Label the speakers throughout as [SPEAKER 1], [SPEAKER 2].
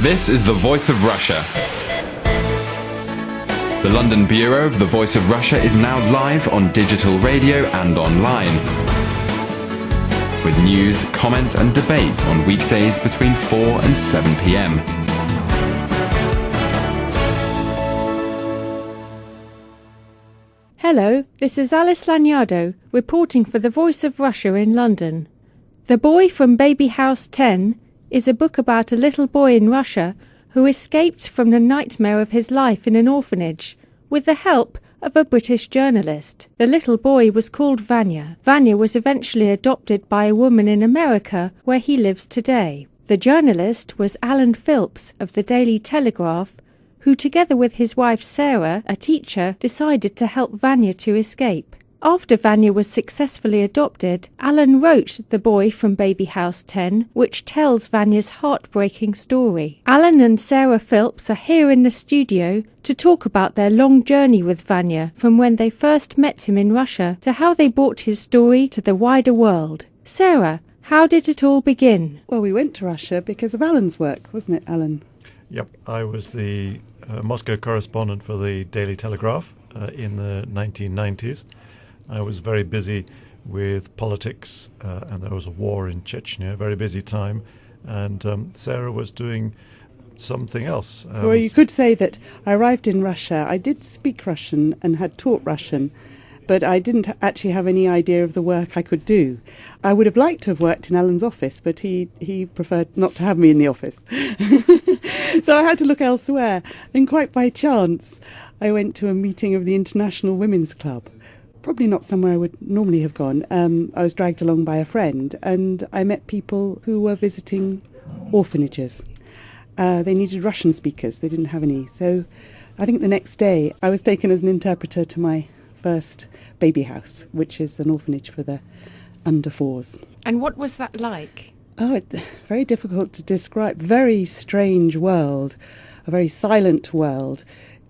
[SPEAKER 1] This is the Voice of Russia. The London Bureau of the Voice of Russia is now live on digital radio and online, with news, comment and debate on weekdays between 4 and 7 p.m.
[SPEAKER 2] Hello, this is Alice Lagnado, reporting for the Voice of Russia in London. The Boy from Baby House 10 is a book about a little boy in Russia who escaped from the nightmare of his life in an orphanage with the help of a British journalist. The little boy was called Vanya. Vanya was eventually adopted by a woman in America where he lives today. The journalist was Alan Philps of the Daily Telegraph, who together with his wife Sarah, a teacher, decided to help Vanya to escape. After Vanya was successfully adopted, Alan wrote The Boy from Baby House 10, which tells Vanya's heartbreaking story. Alan and Sarah Philps are here in the studio to talk about their long journey with Vanya, from when they first met him in Russia to how they brought his story to the wider world. Sarah, how did it all begin?
[SPEAKER 3] Well, we went to Russia because of Alan's work, wasn't it, Alan?
[SPEAKER 4] Yep, I was the Moscow correspondent for the Daily Telegraph in the 1990s. I was very busy with politics, and there was a war in Chechnya, a very busy time, and Sarah was doing something else.
[SPEAKER 3] Well, you could say that I arrived in Russia. I did speak Russian and had taught Russian, but I didn't actually have any idea of the work I could do. I would have liked to have worked in Alan's office, but he preferred not to have me in the office. So I had to look elsewhere, and quite by chance I went to a meeting of the International Women's Club. Probably not somewhere I would normally have gone. I was dragged along by a friend, and I met people who were visiting orphanages. They needed Russian speakers. They didn't have any. So I think the next day I was taken as an interpreter to my first baby house, which is an orphanage for the under fours.
[SPEAKER 2] And what was that like?
[SPEAKER 3] Oh, it's very difficult to describe. Very strange world, a very silent world.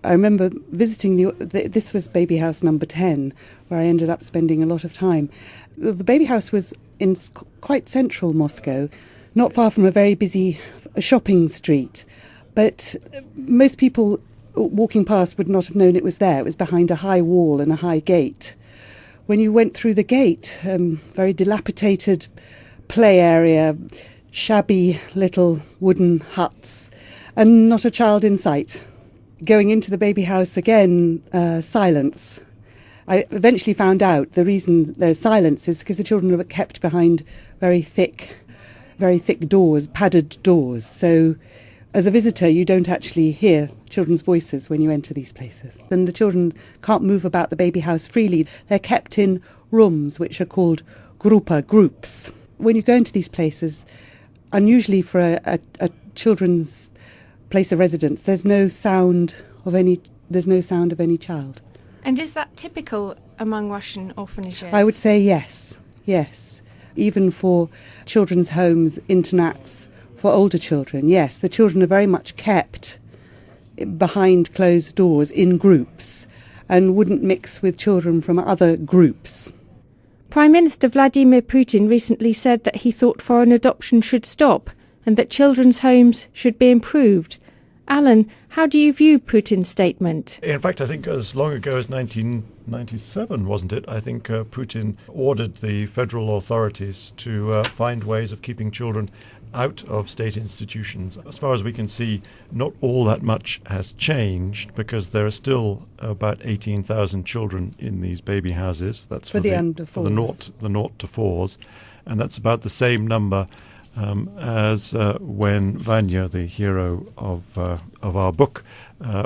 [SPEAKER 3] I remember visiting this was baby house number 10, where I ended up spending a lot of time. The baby house was in quite central Moscow, not far from a very busy shopping street. But most people walking past would not have known it was there. It was behind a high wall and a high gate. When you went through the gate, very dilapidated play area, shabby little wooden huts, and not a child in sight. Going into the baby house again, silence. I eventually found out the reason there's silence is because the children are kept behind very thick doors, padded doors. So as a visitor, you don't actually hear children's voices when you enter these places. And the children can't move about the baby house freely. They're kept in rooms which are called groups. When you go into these places, unusually for a children's place of residence, there's no sound of any child.
[SPEAKER 2] And is that typical among Russian orphanages?
[SPEAKER 3] I would say yes. Even for children's homes, internats for older children, yes, the children are very much kept behind closed doors in groups and wouldn't mix with children from other groups.
[SPEAKER 2] Prime Minister Vladimir Putin recently said that he thought foreign adoption should stop and that children's homes should be improved. Alan, how do you view Putin's statement?
[SPEAKER 4] In fact, I think as long ago as 1997, wasn't it? I think Putin ordered the federal authorities to find ways of keeping children out of state institutions. As far as we can see, not all that much has changed because there are still about 18,000 children in these baby houses. That's for the under fours. For the 0 to 4s. And that's about the same number as when Vanya, the hero of our book,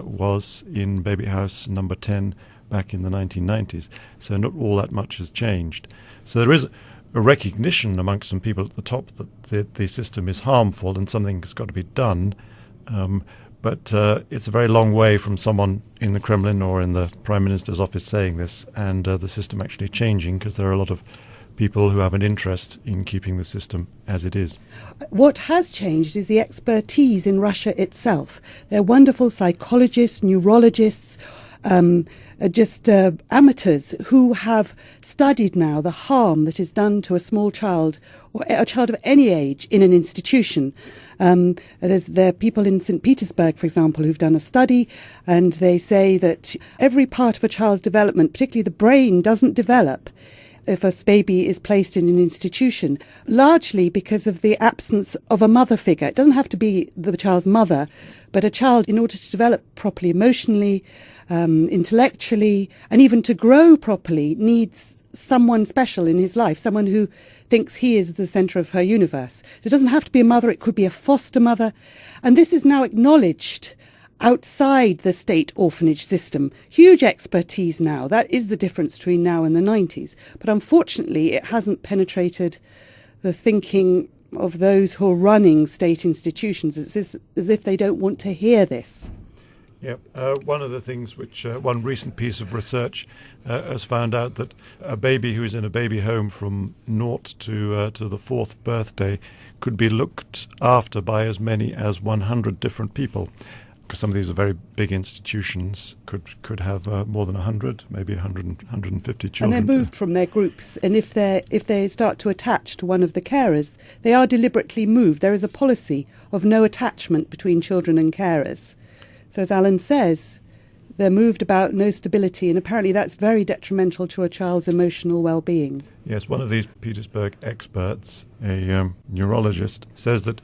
[SPEAKER 4] was in baby house number 10 back in the 1990s. So not all that much has changed. So there is a recognition amongst some people at the top that the system is harmful and something's got to be done. But it's a very long way from someone in the Kremlin or in the Prime Minister's office saying this and the system actually changing, because there are a lot of people who have an interest in keeping the system as it is.
[SPEAKER 3] What has changed is the expertise in Russia itself. They're wonderful psychologists, neurologists, just amateurs who have studied now the harm that is done to a small child or a child of any age in an institution. There are people in St. Petersburg, for example, who've done a study, and they say that every part of a child's development, particularly the brain, doesn't develop if a baby is placed in an institution, largely because of the absence of a mother figure. It doesn't have to be the child's mother, but a child, in order to develop properly emotionally, intellectually, and even to grow properly, needs someone special in his life, someone who thinks he is the centre of her universe. So it doesn't have to be a mother, it could be a foster mother. And this is now acknowledged outside the state orphanage system. Huge expertise now. That is the difference between now and the 90s. But unfortunately, it hasn't penetrated the thinking of those who are running state institutions. It's as if they don't want to hear this.
[SPEAKER 4] Yep. One of the things which one recent piece of research has found out that a baby who is in a baby home from 0 to the 4th birthday could be looked after by as many as 100 different people. Because some of these are very big institutions, could have more than 100, maybe 100, 150 children.
[SPEAKER 3] And they're moved from their groups. And if they start to attach to one of the carers, they are deliberately moved. There is a policy of no attachment between children and carers. So as Alan says, they're moved about, no stability, and apparently that's very detrimental to a child's emotional well-being.
[SPEAKER 4] Yes, one of these Petersburg experts, a neurologist, says that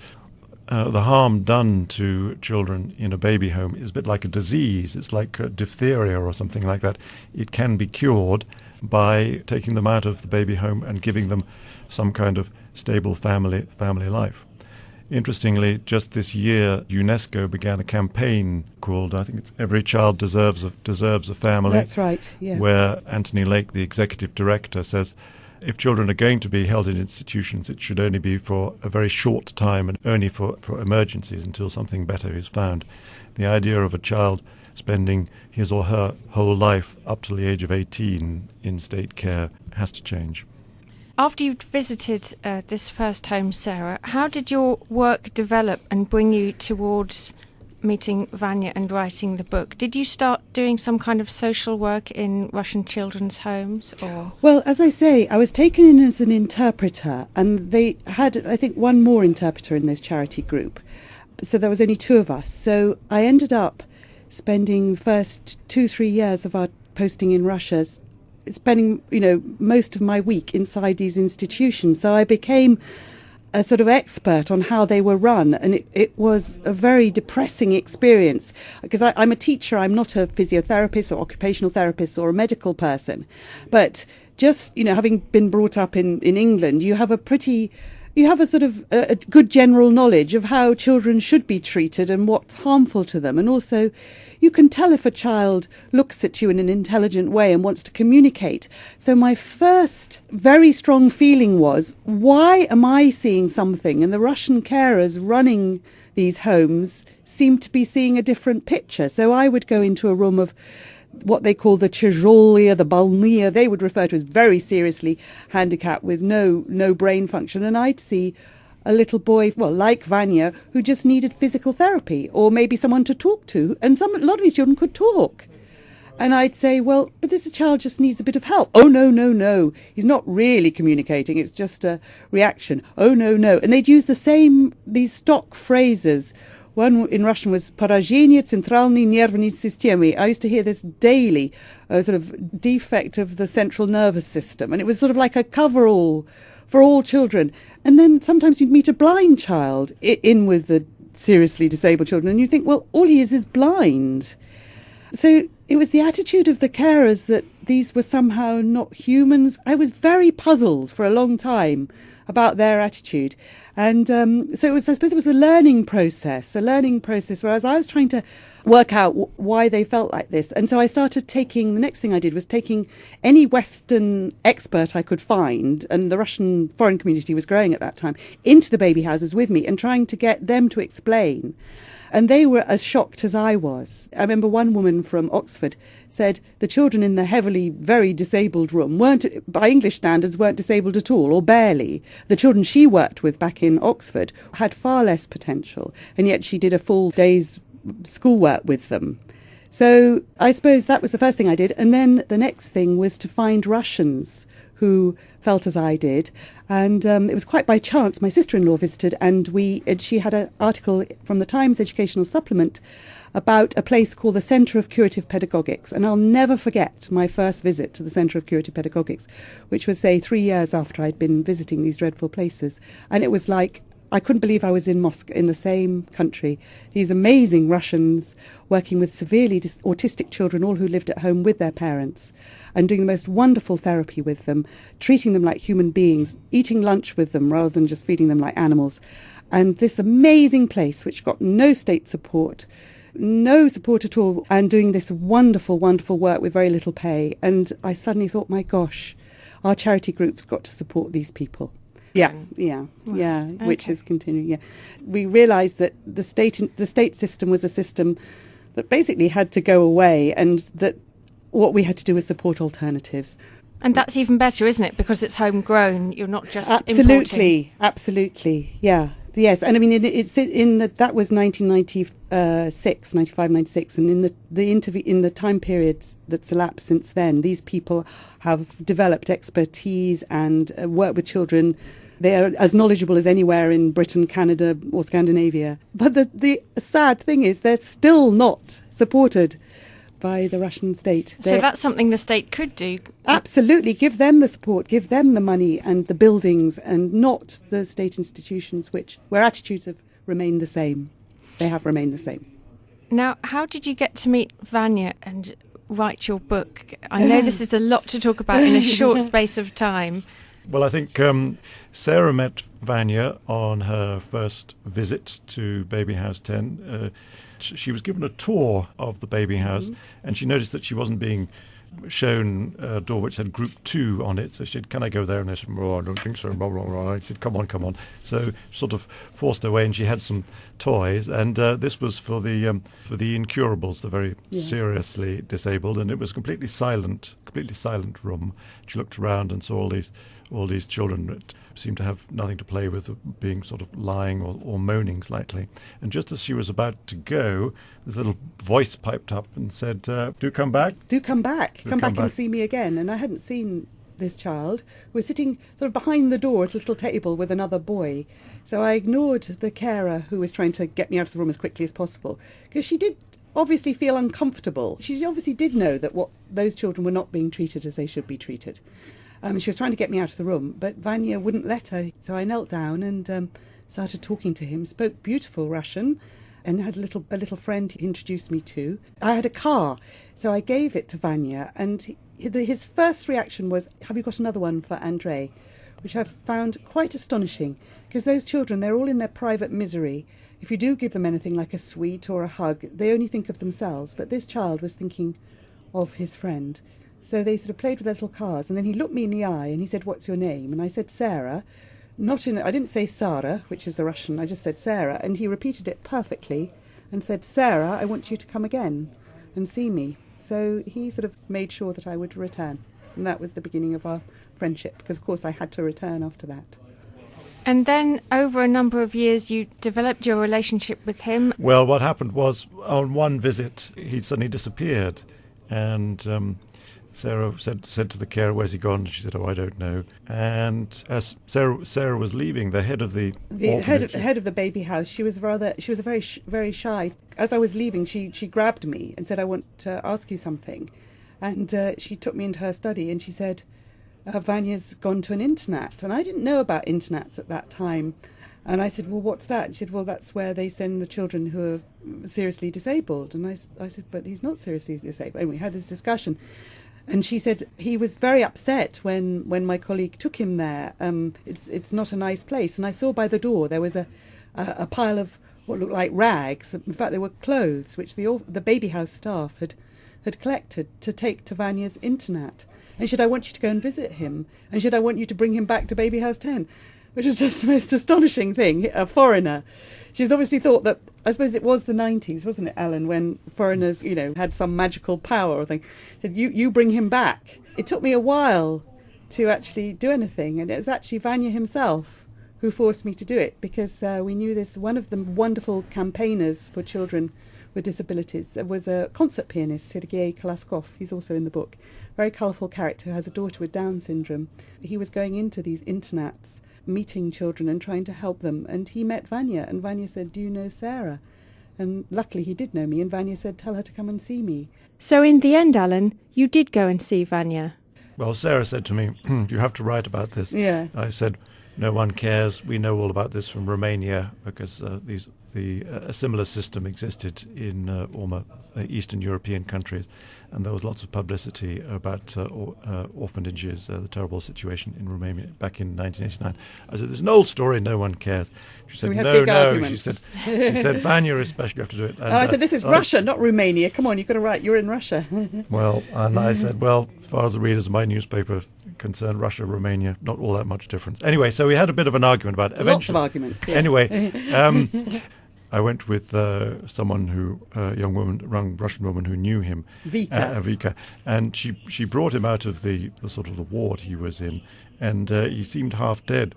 [SPEAKER 4] the harm done to children in a baby home is a bit like a disease. It's like diphtheria or something like that. It can be cured by taking them out of the baby home and giving them some kind of stable family life. Interestingly, just this year, UNESCO began a campaign called, I think it's Every Child Deserves a Family.
[SPEAKER 3] That's right, yeah.
[SPEAKER 4] Where Anthony Lake, the executive director, says if children are going to be held in institutions, it should only be for a very short time and only for emergencies until something better is found. The idea of a child spending his or her whole life up to the age of 18 in state care has to change.
[SPEAKER 2] After you'd visited this first home, Sarah, how did your work develop and bring you towards meeting Vanya and writing the book? Did you start doing some kind of social work in Russian children's homes? Or?
[SPEAKER 3] Well, as I say, I was taken in as an interpreter, and they had, I think, one more interpreter in this charity group. So there was only 2 of us. So I ended up spending the first 2-3 years of our posting in Russia spending, most of my week inside these institutions. So I became a sort of expert on how they were run, and it was a very depressing experience because I'm a teacher. I'm not a physiotherapist or occupational therapist or a medical person, but just having been brought up in England, you have a sort of a good general knowledge of how children should be treated and what's harmful to them. And also you can tell if a child looks at you in an intelligent way and wants to communicate. So my first very strong feeling was, why am I seeing something? And the Russian carers running these homes seemed to be seeing a different picture. So I would go into a room of what they call the tяжелые, the больные, they would refer to as very seriously handicapped with no brain function. And I'd see a little boy, like Vanya, who just needed physical therapy or maybe someone to talk to. And a lot of these children could talk. And I'd say, but this child just needs a bit of help. Oh, no. He's not really communicating. It's just a reaction. Oh, no. And they'd use these stock phrases. One in Russian was «поражение центральной нервной системы». I used to hear this daily, a sort of defect of the central nervous system. And it was sort of like a coverall for all children. And then sometimes you'd meet a blind child in with the seriously disabled children, and you think, all he is blind. So it was the attitude of the carers that these were somehow not humans. I was very puzzled for a long time about their attitude. And so I suppose it was a learning process whereas I was trying to work out why they felt like this. And so I started the next thing I did was taking any Western expert I could find, and the Russian foreign community was growing at that time, into the baby houses with me and trying to get them to explain. And they were as shocked as I was. I remember one woman from Oxford said the children in the heavily, very disabled room by English standards, weren't disabled at all, or barely. The children she worked with back in Oxford had far less potential, and yet she did a full day's schoolwork with them. So I suppose that was the first thing I did. And then the next thing was to find Russians who felt as I did. And it was quite by chance. My sister-in-law visited, and she had an article from the Times Educational Supplement about a place called the Centre of Curative Pedagogics. And I'll never forget my first visit to the Centre of Curative Pedagogics, which was, say, 3 years after I'd been visiting these dreadful places. And it was like, I couldn't believe I was in Moscow, in the same country. These amazing Russians working with severely autistic children, all who lived at home with their parents, and doing the most wonderful therapy with them, treating them like human beings, eating lunch with them rather than just feeding them like animals. And this amazing place, which got no state support, no support at all, and doing this wonderful, wonderful work with very little pay. And I suddenly thought, my gosh, our charity group's got to support these people. Yeah, which is continuing. Yeah, we realised that the state system was a system that basically had to go away, and that what we had to do was support alternatives.
[SPEAKER 2] And that's even better, isn't it? Because it's homegrown. You're not just
[SPEAKER 3] absolutely, yeah. Yes, and I mean, that was 1996, 95, 96, and in the time periods that's elapsed since then, these people have developed expertise and work with children. They are as knowledgeable as anywhere in Britain, Canada, or Scandinavia. But the sad thing is, they're still not supported by the Russian state.
[SPEAKER 2] So that's something the state could do.
[SPEAKER 3] Absolutely. Give them the support, give them the money and the buildings, and not the state institutions where attitudes have remained the same. They have remained the same.
[SPEAKER 2] Now, how did you get to meet Vanya and write your book? I know this is a lot to talk about in a short space of time.
[SPEAKER 4] Well, I think Sarah met Vanya on her first visit to Baby House 10. She was given a tour of the baby house, and she noticed that she wasn't being shown a door which said Group 2 on it. So she said, "Can I go there?" And I said, "Oh, I don't think so." I said, "Come on." So sort of forced her way, and she had some toys. And this was for the incurables, the very seriously disabled. And it was completely silent room. She looked around and saw all these children that seemed to have nothing to play with, being sort of lying or moaning slightly. And just as she was about to go, this little voice piped up and said, "Do come back.
[SPEAKER 3] Come back and see me again." And I hadn't seen this child. We were sitting sort of behind the door at a little table with another boy. So I ignored the carer who was trying to get me out of the room as quickly as possible, because she did obviously feel uncomfortable. She obviously did know that those children were not being treated as they should be treated. She was trying to get me out of the room, but Vanya wouldn't let her. So I knelt down and started talking to him, spoke beautiful Russian, and had a little friend he introduced me to. I had a car, so I gave it to Vanya, and his first reaction was, "Have you got another one for Andrei?" Which I found quite astonishing, because those children, they're all in their private misery. If you do give them anything like a sweet or a hug, they only think of themselves. But this child was thinking of his friend. So they sort of played with their little cars, and then he looked me in the eye and he said, "What's your name?" And I said, "Sarah." I didn't say Sarah, which is the Russian, I just said Sarah, and he repeated it perfectly and said, "Sarah, I want you to come again and see me." So he sort of made sure that I would return. And that was the beginning of our friendship, because of course I had to return after that.
[SPEAKER 2] And then over a number of years you developed your relationship with him.
[SPEAKER 4] Well, what happened was, on one visit he suddenly disappeared, and Sarah said to the carer, "Where's he gone?" And she said, "Oh, I don't know." And as Sarah was leaving, the head of the
[SPEAKER 3] head of the baby house, she was very shy. As I was leaving, she grabbed me and said, "I want to ask you something." And she took me into her study and she said, "Vanya's gone to an internat." And I didn't know about internats at that time. And I said, "Well, what's that?" And she said, "Well, that's where they send the children who are seriously disabled." And I said, "But he's not seriously disabled." And we had this discussion. And she said he was very upset when my colleague took him there. It's not a nice place. And I saw by the door there was a pile of what looked like rags. In fact, they were clothes which the baby house staff had collected to take to Vanya's internat. And she said, "I want you to go and visit him." And she said, "I want you to bring him back to Baby House 10, which was just the most astonishing thing, a foreigner. She's obviously thought that, I suppose it was the 90s, wasn't it, Ellen, when foreigners, had some magical power or thing. She said, you bring him back. It took me a while to actually do anything, and it was actually Vanya himself who forced me to do it, because we knew one of the wonderful campaigners for children with disabilities was a concert pianist, Sergei Kalaskov. He's also in the book. Very colourful character who has a daughter with Down syndrome. He was going into these internats, meeting children and trying to help them. And he met Vanya, and Vanya said, "Do you know Sarah?" And luckily he did know me, and Vanya said, "Tell her to come and see me."
[SPEAKER 2] So in the end, Alan, you did go and see Vanya.
[SPEAKER 4] Well, Sarah said to me, "You have to write about this."
[SPEAKER 3] Yeah.
[SPEAKER 4] I said, "No one cares. We know all about this from Romania because a similar system existed in almost Eastern European countries, and there was lots of publicity about orphanages, the terrible situation in Romania back in 1989." I said, "There's an old story. No one cares." She said,
[SPEAKER 3] we had
[SPEAKER 4] "No,
[SPEAKER 3] big
[SPEAKER 4] no."
[SPEAKER 3] arguments.
[SPEAKER 4] She said, "Vanya especially, you have to do it."
[SPEAKER 3] And I said, "This is Russia, not Romania. Come on, you've got to write. You're in Russia."
[SPEAKER 4] Well, and I said, "Well, as far as the readers of my newspaper concerned, Russia, Romania, not all that much difference." Anyway, so we had a bit of an argument about it.
[SPEAKER 3] Lots of arguments. Yeah.
[SPEAKER 4] Anyway, I went with someone a young Russian woman who knew him, Vika, and she brought him out of the sort of the ward he was in, and he seemed half dead.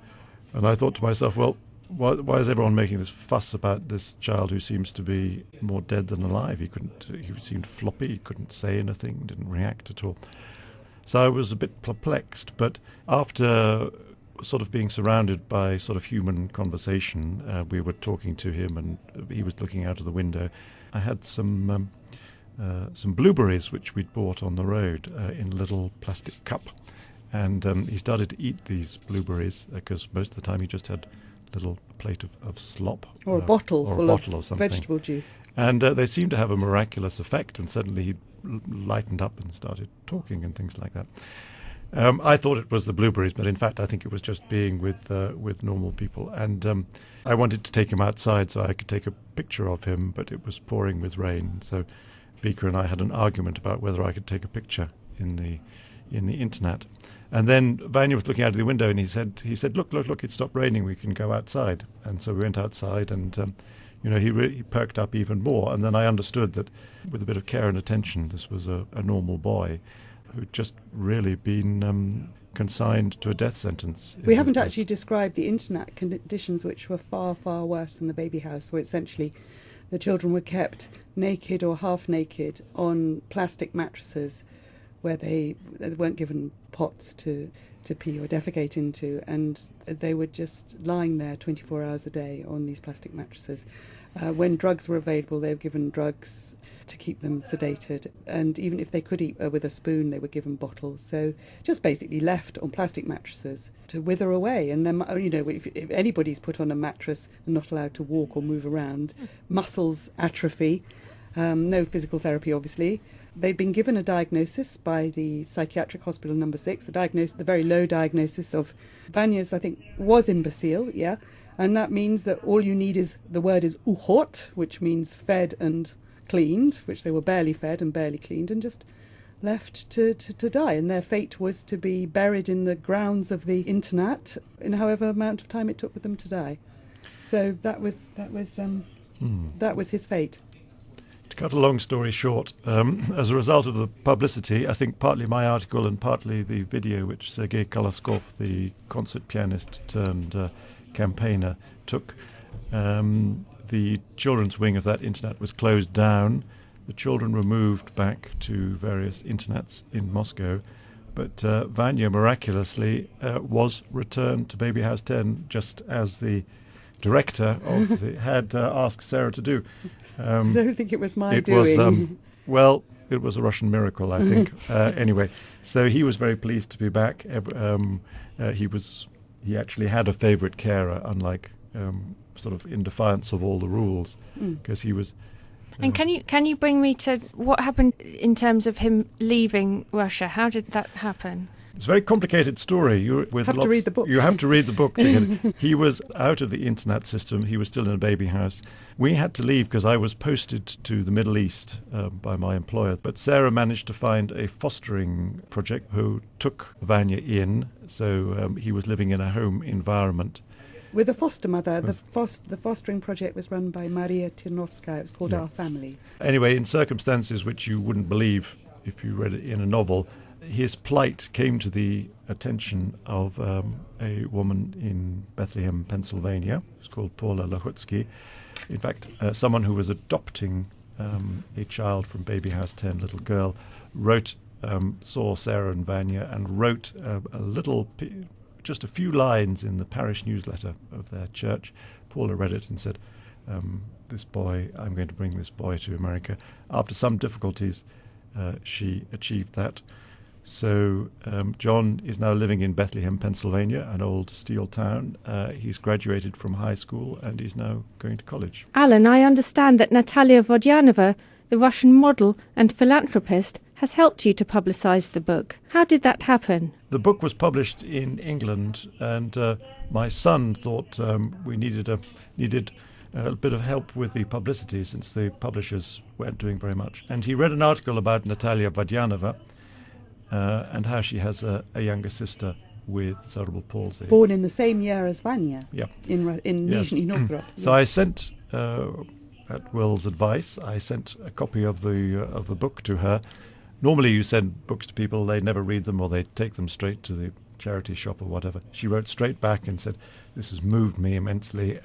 [SPEAKER 4] And I thought to myself, well, why is everyone making this fuss about this child who seems to be more dead than alive? He seemed floppy, he couldn't say anything, didn't react at all. So I was a bit perplexed, but after sort of being surrounded by sort of human conversation, we were talking to him and he was looking out of the window. I had some blueberries which we'd bought on the road in a little plastic cup, and he started to eat these blueberries because most of the time he just had a little plate of slop
[SPEAKER 3] or a bottle full of
[SPEAKER 4] or something.
[SPEAKER 3] Vegetable juice,
[SPEAKER 4] and they seemed to have a miraculous effect, and suddenly he lightened up and started talking and things like that. I thought it was the blueberries, but in fact I think it was just being with normal people. And I wanted to take him outside so I could take a picture of him, but it was pouring with rain. So Vika and I had an argument about whether I could take a picture in the internet. And then Vanya was looking out of the window and he said, look, it stopped raining, we can go outside. And so we went outside and he perked up even more. And then I understood that with a bit of care and attention, this was a normal boy who'd just really been consigned to a death sentence.
[SPEAKER 3] We haven't actually described the internet conditions, which were far, far worse than the baby house, where essentially the children were kept naked or half naked on plastic mattresses where they weren't given pots to pee or defecate into, and they were just lying there 24 hours a day on these plastic mattresses. When drugs were available, they were given drugs to keep them sedated, and even if they could eat with a spoon, they were given bottles. So just basically left on plastic mattresses to wither away. And then, if anybody's put on a mattress and not allowed to walk or move around, muscles atrophy, no physical therapy, obviously. They'd been given a diagnosis by the psychiatric hospital number 6, the very low diagnosis of Vanya's, I think, was imbecile, yeah. And that means that all you need is, the word is uhot, which means fed and cleaned, which they were barely fed and barely cleaned, and just left to die. And their fate was to be buried in the grounds of the internat in however amount of time it took for them to die. So that was his fate.
[SPEAKER 4] To cut a long story short, as a result of the publicity, I think partly my article and partly the video which Sergei Kalaskov, the concert pianist turned campaigner, took, the children's wing of that internat was closed down. The children were moved back to various internats in Moscow, but Vanya miraculously was returned to Baby House 10 just as the director of had asked Sarah to do.
[SPEAKER 3] I don't think it was my doing.
[SPEAKER 4] It was a Russian miracle, I think. Anyway, so he was very pleased to be back. He actually had a favourite carer, unlike sort of in defiance of all the rules, because he was.
[SPEAKER 2] And can you bring me to what happened in terms of him leaving Russia? How did that happen?
[SPEAKER 4] It's a very complicated story. You have to read the book. You have to read the book. He was out of the internet system. He was still in a baby house. We had to leave because I was posted to the Middle East by my employer. But Sarah managed to find a fostering project who took Vanya in. So he was living in a home environment.
[SPEAKER 3] With a foster mother. The fostering project was run by Maria Tirnovskaya. It was called Our Family.
[SPEAKER 4] Anyway, in circumstances which you wouldn't believe if you read it in a novel, his plight came to the attention of a woman in Bethlehem, Pennsylvania. It's called Paula Lahutsky. In fact, someone who was adopting a child from Baby House 10, little girl, saw Sarah and Vanya and wrote just a few lines in the parish newsletter of their church. Paula read it and said, I'm going to bring this boy to America. After some difficulties, she achieved that. So John is now living in Bethlehem, Pennsylvania, an old steel town. He's graduated from high school and he's now going to college.
[SPEAKER 2] Alan, I understand that Natalia Vodianova, the Russian model and philanthropist, has helped you to publicise the book. How did that happen?
[SPEAKER 4] The book was published in England, and my son thought we needed a bit of help with the publicity, since the publishers weren't doing very much. And he read an article about Natalia Vodianova and how she has a younger sister with cerebral palsy.
[SPEAKER 3] Born in the same year as Vanya.
[SPEAKER 4] Yeah.
[SPEAKER 3] In Nizhny Novgorod.
[SPEAKER 4] So I sent, at Will's advice, I sent a copy of the book to her. Normally you send books to people, they never read them, or they take them straight to the charity shop or whatever. She wrote straight back and said, "This has moved me immensely.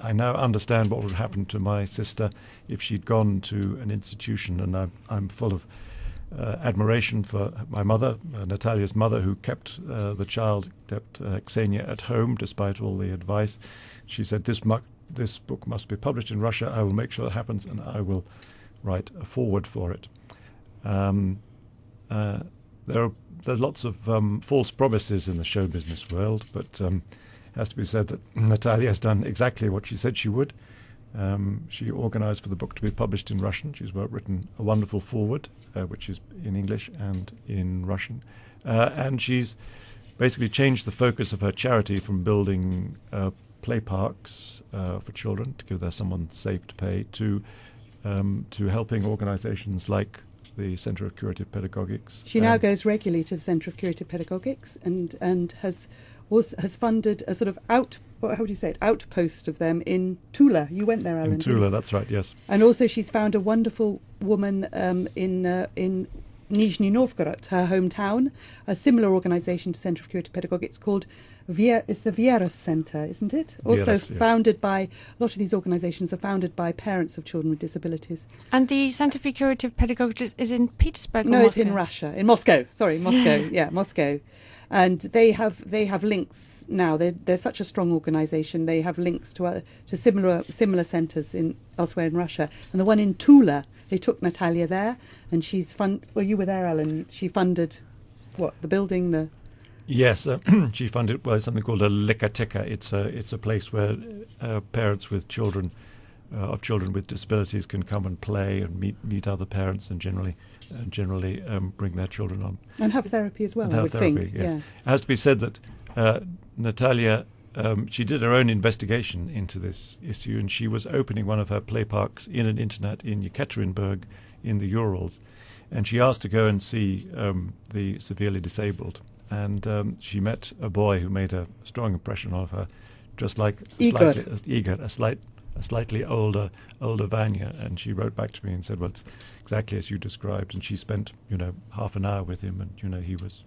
[SPEAKER 4] I now understand what would happen to my sister if she'd gone to an institution, and I'm full of admiration for my mother, Natalia's mother, who kept the child, kept Ksenia at home despite all the advice." She said, this book must be published in Russia. I will make sure that happens, and I will write a foreword for it. There's lots of false promises in the show business world, but it has to be said that Natalia has done exactly what she said she would. She organised for the book to be published in Russian. She's written a wonderful foreword, which is in English and in Russian. And she's basically changed the focus of her charity from building play parks for children to give them someone safe to pay to helping organisations like the Centre of Curative Pedagogics.
[SPEAKER 3] She now goes regularly to the Centre of Curative Pedagogics and has funded a sort of outpost of them in Tula. You went there, Alan.
[SPEAKER 4] In Tula, that's right, yes.
[SPEAKER 3] And also she's found a wonderful woman in Nizhny Novgorod, her hometown, a similar organisation to Centre of Curative Pedagogics called it's the Viera Centre, isn't it? Also
[SPEAKER 4] Vieras, yes.
[SPEAKER 3] Founded by, a lot of these organisations are founded by parents of children with disabilities.
[SPEAKER 2] And the Centre for Curative Pedagogy is in Petersburg or
[SPEAKER 3] No,
[SPEAKER 2] Moscow?
[SPEAKER 3] it's in Russia, in Moscow. Sorry, Moscow. Yeah, Moscow. And they have links now. They're such a strong organisation. They have links to similar centres elsewhere in Russia. And the one in Tula, they took Natalia there, and she's well, you were there, Alan. She funded the building,
[SPEAKER 4] Yes, she funded something called a likateka. It's a place where parents with children with disabilities can come and play and meet other parents and generally bring their children on.
[SPEAKER 3] And have therapy as well,
[SPEAKER 4] And
[SPEAKER 3] I
[SPEAKER 4] have
[SPEAKER 3] would
[SPEAKER 4] therapy,
[SPEAKER 3] think.
[SPEAKER 4] yes.
[SPEAKER 3] Yeah.
[SPEAKER 4] It has to be said that Natalia, she did her own investigation into this issue, and she was opening one of her play parks in an internat in Yekaterinburg in the Urals, and she asked to go and see the severely disabled. And she met a boy who made a strong impression of her, just like
[SPEAKER 3] Igor,
[SPEAKER 4] a slightly older Vanya. And she wrote back to me and said, "Well, it's exactly as you described." And she spent, half an hour with him, and he was.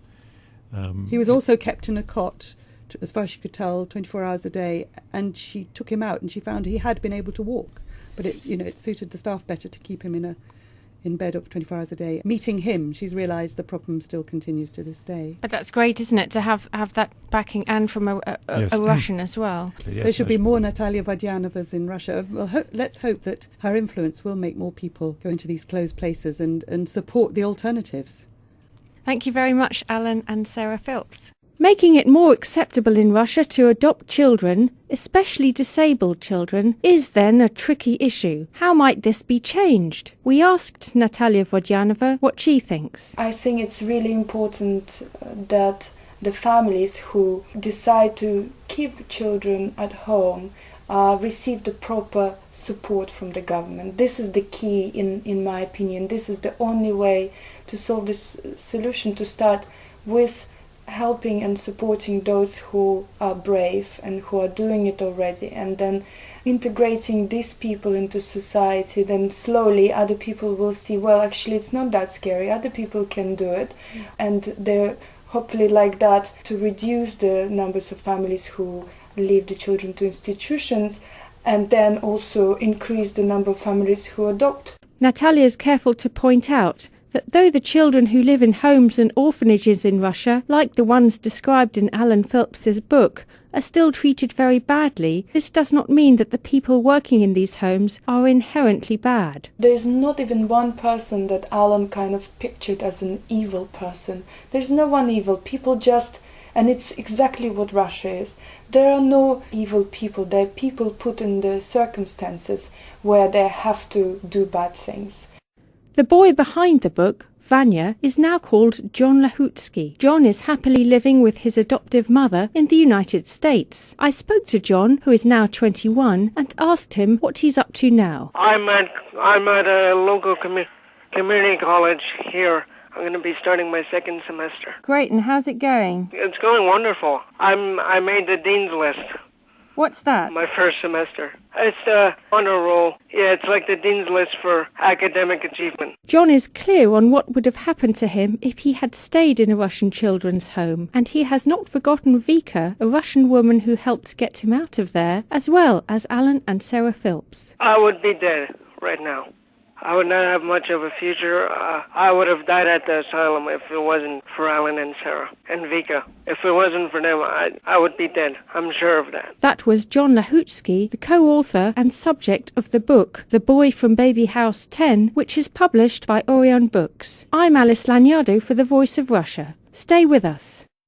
[SPEAKER 3] He was also kept in a cot, as far as she could tell, 24 hours a day. And she took him out, and she found he had been able to walk, but it suited the staff better to keep him in bed up 24 hours a day. Meeting him, she's realised the problem still continues to this day.
[SPEAKER 2] But that's great, isn't it, to have that backing, and from a
[SPEAKER 4] Yes.
[SPEAKER 2] Russian as well.
[SPEAKER 4] Yes,
[SPEAKER 3] There should be more Natalia Vodianovas in Russia. Well, let's hope that her influence will make more people go into these closed places and support the alternatives.
[SPEAKER 2] Thank you very much, Alan and Sarah Philps. Making it more acceptable in Russia to adopt children, especially disabled children, is then a tricky issue. How might this be changed? We asked Natalia Vodianova what she thinks.
[SPEAKER 5] I think it's really important that the families who decide to keep children at home receive the proper support from the government. This is the key, in my opinion. This is the only way to solve this solution, to start with helping and supporting those who are brave and who are doing it already, and then integrating these people into society. Then slowly other people will see, well, actually it's not that scary, other people can do it, and they're hopefully like that to reduce the numbers of families who leave the children to institutions, and then also increase the number of families who adopt.
[SPEAKER 2] Natalia is careful to point out that though the children who live in homes and orphanages in Russia, like the ones described in Alan Philps's book, are still treated very badly, this does not mean that the people working in these homes are inherently bad.
[SPEAKER 5] There's not even one person that Alan kind of pictured as an evil person. There's no one evil. People just... And it's exactly what Russia is. There are no evil people. There are people put in the circumstances where they have to do bad things.
[SPEAKER 2] The boy behind the book, Vanya, is now called John Lahutsky. John is happily living with his adoptive mother in the United States. I spoke to John, who is now 21, and asked him what he's up to now.
[SPEAKER 6] I'm at a local community college here. I'm going to be starting my second semester.
[SPEAKER 2] Great, and how's it going?
[SPEAKER 6] It's going wonderful. I made the dean's list.
[SPEAKER 2] What's that?
[SPEAKER 6] My first semester. It's the honor roll. Yeah, it's like the dean's list for academic achievement.
[SPEAKER 2] John is clear on what would have happened to him if he had stayed in a Russian children's home, and he has not forgotten Vika, a Russian woman who helped get him out of there, as well as Alan and Sarah Philps.
[SPEAKER 6] I would be dead right now. I would not have much of a future. I would have died at the asylum if it wasn't for Alan and Sarah and Vika. If it wasn't for them, I would be dead. I'm sure of that.
[SPEAKER 2] That was John Lahutsky, the co-author and subject of the book The Boy from Baby House 10, which is published by Orion Books. I'm Alice Lagnado for The Voice of Russia. Stay with us.